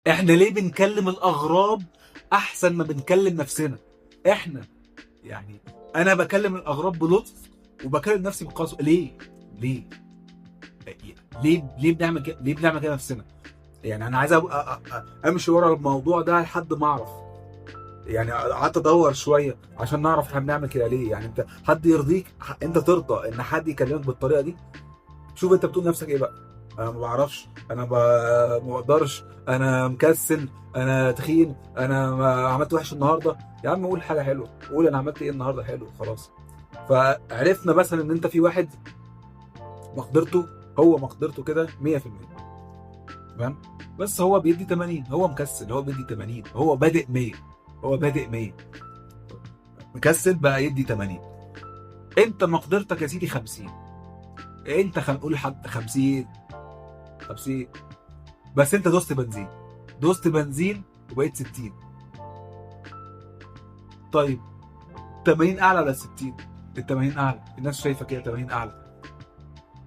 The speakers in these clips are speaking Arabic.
احنا ليه بنكلم الاغراب احسن ما بنكلم نفسنا؟ احنا يعني انا بكلم الاغراب بلطف وبكلم نفسي بقسوه. ليه ليه بنعمل كده؟ ليه بنعمل كده نفسنا؟ يعني انا عايز امشي ورا الموضوع ده لحد ما اعرف. يعني قعدت ادور شويه عشان نعرف احنا بنعمل كده ليه. يعني انت حد يرضيك؟ انت ترضى ان حد يكلمك بالطريقه دي؟ شوف انت بتقول نفسك ايه بقى. انا ما بعرفش، انا ما بقدرش، انا مكسل، انا تخين، انا ما عملت وحش النهارده. يا عم قول حاجه حلوه، قول انا عملت ايه النهارده حلو خلاص. فعرفنا مثلا ان انت في واحد مقدرته، هو مقدرته كده 100%، تمام؟ بس هو بيدي 80، هو مكسل، هو بيدي 80، هو بادئ 100، هو بادئ 100 مكسل بقى يدي 80. انت مقدرتك يا سيدي 50، انت نقول حتى 50، 50، بس انت دوست بنزين، دوست بنزين وبقيت 60. طيب 80 اعلى ولا 60؟ ال 80 اعلى، الناس شايفه كده 80 اعلى.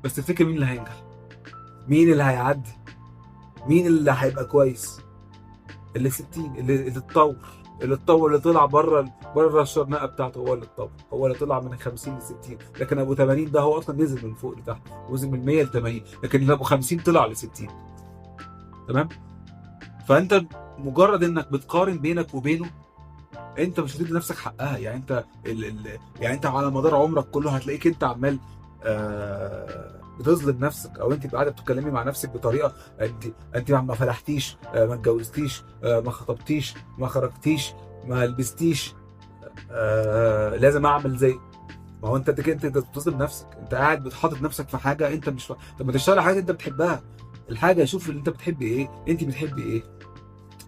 بس تفتكر مين اللي هينجح؟ مين اللي هيعدي؟ مين اللي هيبقى كويس؟ اللي 60، اللي اتطور، اللي اتطور، اللي طلع بره الشرنقه بتاعته، هو اللي اتطور، هو اللي طلع من 50 ل 60. لكن ابو 80 ده هو اصلا نزل من فوق لتحت، نزل من 100 ل 80، لكن ابو 50 طلع ل 60. تمام؟ فانت مجرد انك بتقارن بينك وبينه، انت مش هتدي نفسك حقها. يعني انت يعني انت على مدار عمرك كله هتلاقيك انت عمال بتظلم نفسك، او انت قاعده بتتكلمي مع نفسك بطريقه انت ما فلحتيش، ما اتجوزتيش، ما خطبتيش، ما خرجتيش، ما لبستيش، لازم اعمل زي. ما هو انت كده انت بتظلم نفسك. انت قاعد بتحاطط نفسك في حاجه انت مش طب ما تشتغل حاجه انت بتحبها. الحاجه شوف اللي انت بتحبي ايه، انت بتحبي ايه،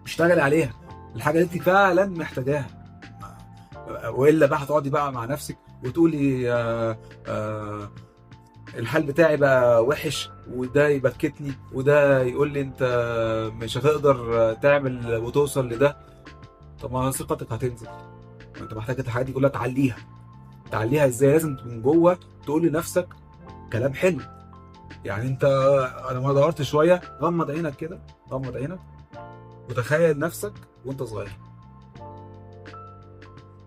اشتغلي عليها، الحاجه اللي انت فعلا محتاجاها. والا بقى هتقعدي بقى مع نفسك وتقولي الحال بتاعي بقى وحش، وده يبكتني، وده يقول لي انت مش هتقدر تعمل وتوصل لده. طب ما ثقتك هتنزل. انت محتاج الحاجات دي كلها تعليها. تعليها ازاي؟ لازم من جوه تقول لنفسك كلام حلو. يعني انت، انا ما دورت شويه، غمض عينك كده، غمض عينك وتخيل نفسك وانت صغير.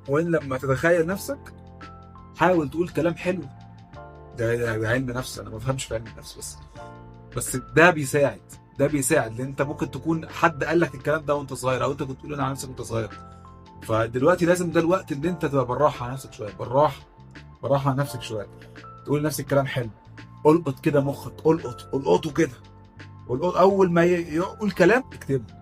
وان لما تتخيل نفسك حاول تقول كلام حلو. ده علم نفس، انا ما بفهمش في علم النفس، بس ده بيساعد. ده بيساعد لان انت ممكن تكون حد قال لك الكلام ده وانت صغير، او انت كنت تقول انا على نفسك وانت صغير. فدلوقتي لازم ده الوقت ان انت تبقى بالراحه على نفسك شويه، بالراحه على نفسك شويه. تقول لنفسك كلام حلو، القط كده مخك، القطه كده، القط اول ما يقول كلام اكتبه.